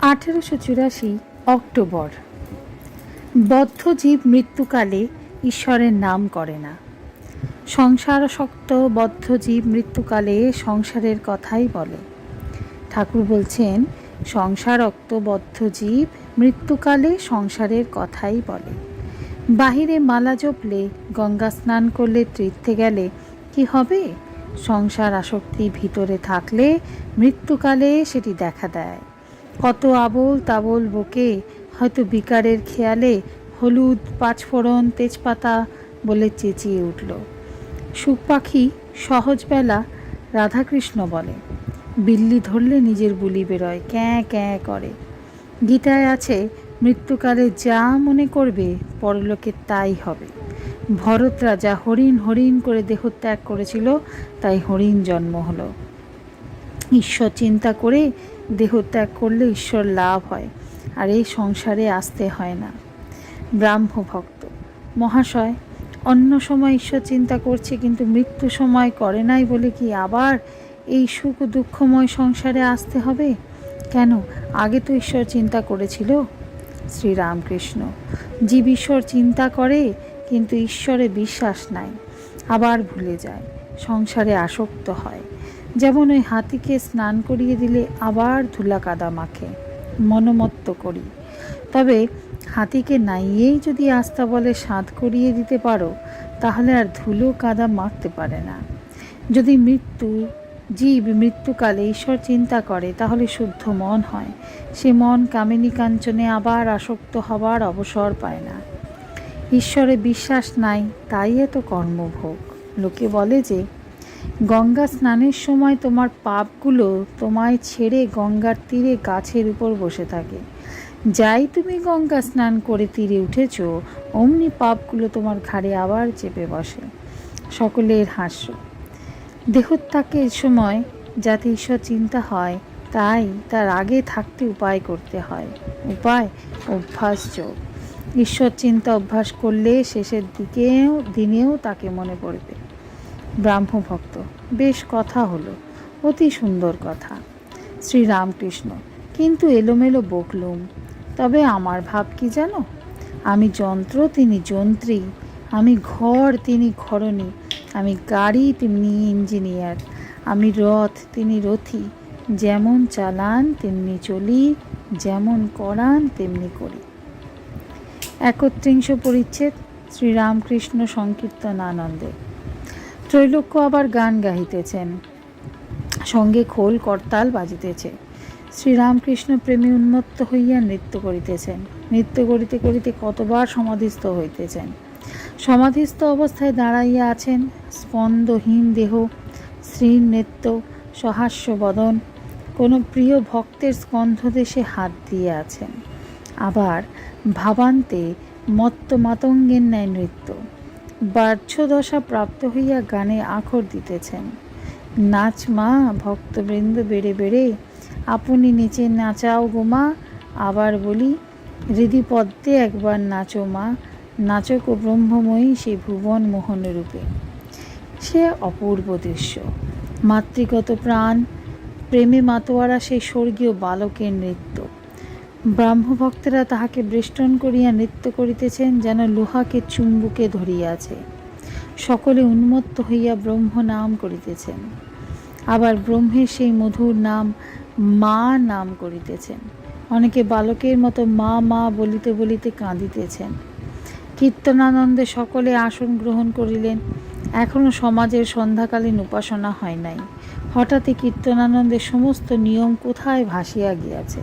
1884 October. বদ্ধ জীব মৃত্যুকালে ঈশ্বরের নাম করে না। সংসারাসক্ত বদ্ধ জীব মৃত্যুকালে সংসারের কথাই বলে। ঠাকুর বলছেন, সংসারক্ত বদ্ধ জীব মৃত্যুকালে সংসারের কথাই বলে। বাহিরে মালা জপলে, গঙ্গা স্নান করলে, তীর্থে গেলে কি হবে? সংসার আসক্তি ভিতরে থাকলে মৃত্যুকালে সেটি দেখা দেয়। কত আবোল তাবোল বকে হয়তো বিকারের খেয়ালে হলুদ, পাঁচফোড়ন, তেজপাতা বলে চেঁচিয়ে উঠল। সুখ পাখি সহজবেলা রাধাকৃষ্ণ বলে, বিল্লি ধরলে নিজের বুলি বেরোয়, ক্যাঁ ক্যাঁ করে। গীতায় আছে, মৃত্যুকালে যা মনে করবে পরলোকে তাই হবে। ভরত রাজা হরিণ হরিণ করে দেহত্যাগ করেছিল, তাই হরিণ জন্ম হলো। ঈশ্বর চিন্তা করে দেহত্যাগ করলে ঈশ্বর লাভ হয়, আর এই সংসারে আসতে হয় না। ব্রাহ্মভক্ত মহাশয়, অন্য সময় ঈশ্বর চিন্তা করছে, কিন্তু মৃত্যু সময় করে নাই বলে কি আবার এই সুখ দুঃখময় সংসারে আসতে হবে? কেন? আগে তো ঈশ্বর চিন্তা করেছিল। শ্রীরামকৃষ্ণ, জীব ঈশ্বর চিন্তা করে, কিন্তু ঈশ্বরে বিশ্বাস নাই, আবার ভুলে যায়, সংসারে আসক্ত হয়। যেমন ওই হাতিকে স্নান করিয়ে দিলে আবার ধুলা কাদা মাখে, মনোমত্ত করি। তবে হাতিকে নাইয়েই যদি আস্থা বলে সাধ করিয়ে দিতে পারো, তাহলে আর ধুলো কাদা মাখতে পারে না। যদি জীব মৃত্যুকালে ঈশ্বর চিন্তা করে, তাহলে শুদ্ধ মন হয়। সে মন কামিনী কাঞ্চনে আবার আসক্ত হবার অবসর পায় না। ঈশ্বরে বিশ্বাস নাই, তাই এত কর্মভোগ। লোকে বলে যে, গঙ্গা স্নানের সময় তোমার পাপগুলো তোমায় ছেড়ে গঙ্গার তীরে গাছের উপর বসে থাকে। যাই তুমি গঙ্গা স্নান করে তীরে উঠেছ, অমনি পাপগুলো তোমার ঘাড়ে আবার চেপে বসে। সকলের হাস্য। দেহত্যাগের সময় যাতে ঈশ্বর চিন্তা হয়, তাই তার আগে থাকতে উপায় করতে হয়। উপায় অভ্যাস যোগ। ঈশ্বর চিন্তা অভ্যাস করলে শেষের দিনেও তাকে মনে পড়বে। ব্রাহ্মভক্ত, বেশ কথা হলো, অতি সুন্দর কথা। শ্রীরামকৃষ্ণ, কিন্তু এলোমেলো বকলুম। তবে আমার ভাব কি জানো? আমি যন্ত্র, তিনি যন্ত্রী। আমি ঘর, তিনি ঘরণী। আমি গাড়ি, তিনি ইঞ্জিনিয়ার। আমি রথ, তিনি রথী। যেমন চালান তেমনি চলি, যেমন করান তেমনি করি। 31 পরিচ্ছেদ। শ্রীরামকৃষ্ণ সংকীর্তন আনন্দে। ত্রৈলোক্য আবার গান গাহিতেছেন, সঙ্গে খোল করতাল বাজিতেছে। শ্রীরামকৃষ্ণ প্রেমে উন্মত্ত হইয়া নৃত্য করিতেছেন। নৃত্য করিতে করিতে কতবার সমাধিস্থ হইতেছেন। সমাধিস্থ অবস্থায় দাঁড়াইয়া আছেন, স্পন্দহীন দেহ, শ্রীর নেত্য, সহাস্য বদন, কোনো প্রিয় ভক্তের স্কন্ধদেশে হাত দিয়ে আছেন। আবার ভাবান্তে মত্ত মাতঙ্গের ন্যায় নৃত্য। বাহ্যদশা প্রাপ্ত হইয়া গানে আখর দিতেছেন। নাচ মা, ভক্তবৃন্দ বেড়ে বেড়ে, আপনি নিচে নাচাও গো মা। আবার বলি, হৃদি পদ্মে একবার নাচো মা, নাচক ও ব্রহ্মময়ী সে ভুবন মোহন রূপে। সে অপূর্ব দৃশ্য। মাতৃগত প্রাণ, প্রেমে মাতোয়ারা সেই স্বর্গীয় বালকের নৃত্য। ব্রাহ্মভক্তেরা তাহাকে বেষ্টন করিয়া নৃত্য করিতেছেন, যেন লোহাকে চুম্বুকে ধরিয়াছে। সকলে উন্মত্ত হইয়া ব্রহ্ম নাম করিতেছেন। আবার ব্রহ্মের সেই মধুর নাম মা নাম করিতেছেন। অনেকে বালকের মতো মা মা বলিতে বলিতে কাঁদিতেছেন। কীর্তনানন্দে সকলে আসন গ্রহণ করিলেন। এখনও সমাজের সন্ধ্যাকালীন উপাসনা হয় নাই। হঠাৎই কীর্তনানন্দের সমস্ত নিয়ম কোথায় ভাসিয়া গিয়াছে।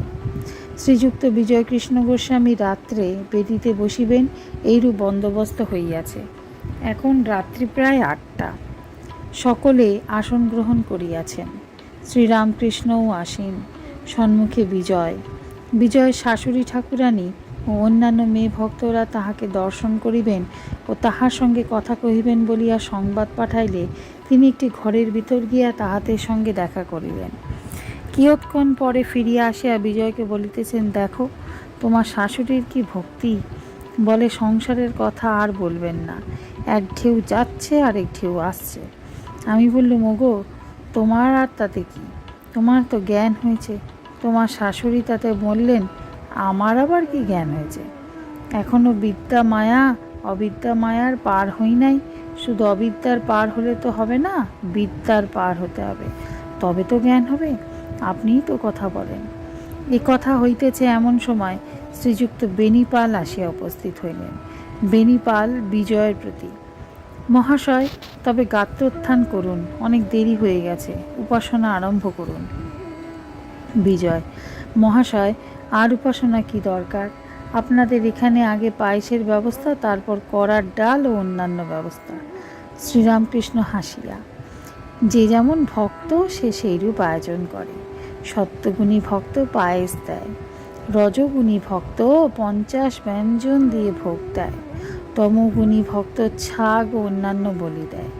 শ্রীযুক্ত বিজয়কৃষ্ণ গোস্বামী রাত্রে বেদিতে বসিবেন, এইরূপ বন্দোবস্ত হইয়াছে। এখন রাত্রি প্রায় 8টা। সকলে আসন গ্রহণ করিয়াছেন। শ্রীরামকৃষ্ণও আসীন। সম্মুখে বিজয় শাশুড়ি ঠাকুরানী ও অন্যান্য মেয়ে ভক্তরা তাহাকে দর্শন করিবেন ও তাহার সঙ্গে কথা কহিবেন বলিয়া সংবাদ পাঠাইলে তিনি একটি ঘরের ভিতর গিয়া তাহাদের সঙ্গে দেখা করিলেন। কিয়ৎক্ষণ পরে ফিরিয়া আসিয়া বিজয়কে বলিতেছেন, দেখো তোমার শাশুড়ির কি ভক্তি, বলে সংসারের কথা আর বলবেন না, এক ঢেউ যাচ্ছে আর এক ঢেউ আসছে। আমি বললুম, ওগো তোমার আর তাতে কি, তোমার তো জ্ঞান হয়েছে, তোমার শাশুড়ি তাতে বললেন, আমার আবার কি জ্ঞান হয়েছে? এখনো বিদ্যা মায়া অবিদ্যা মায়ার পার হই নাই। শুধু অবিদ্যার পার হলে তো হবে না, বিদ্যার পার হতে হবে, তবে তো জ্ঞান হবে। আপনিই তো কথা বলেন। এ কথা হইতেছে এমন সময় শ্রীযুক্ত বেণীপাল আসিয়া উপস্থিত হইলেন। বেণীপাল বিজয়ের প্রতি। মহাশয়, তবে গাত্রোত্থান করুন, অনেক দেরি হয়ে গেছে, উপাসনা আরম্ভ করুন। বিজয়, মহাশয়, আর উপাসনা কি দরকার? আপনাদের এখানে আগে পায়েসের ব্যবস্থা, তারপর কড়ার ডাল ও অন্যান্য ব্যবস্থা। শ্রীরামকৃষ্ণ হাসিয়া, যে যেমন ভক্ত সে সেইরূপ আয়োজন করে। সত্যগুণী ভক্ত পায়েস দেয়, রজগুণী ভক্ত 50 ব্যঞ্জন দিয়ে ভোগ দেয়, তমগুণী ভক্ত ছাগ ও অন্যান্য বলি দেয়।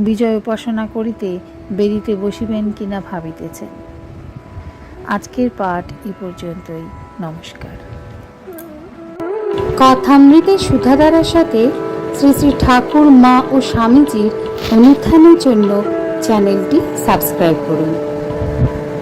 বিজয় উপাসনা করিতে বেরিতে বসিবেন কিনা ভাবিতেছেন। আজকের পাঠ এই পর্যন্তই। নমস্কার। কথামৃতের সুধাধারার সাথে শ্রী শ্রী ঠাকুর, মা ও স্বামীজির অনুধ্যানের জন্য চ্যানেলটি সাবস্ক্রাইব করুন।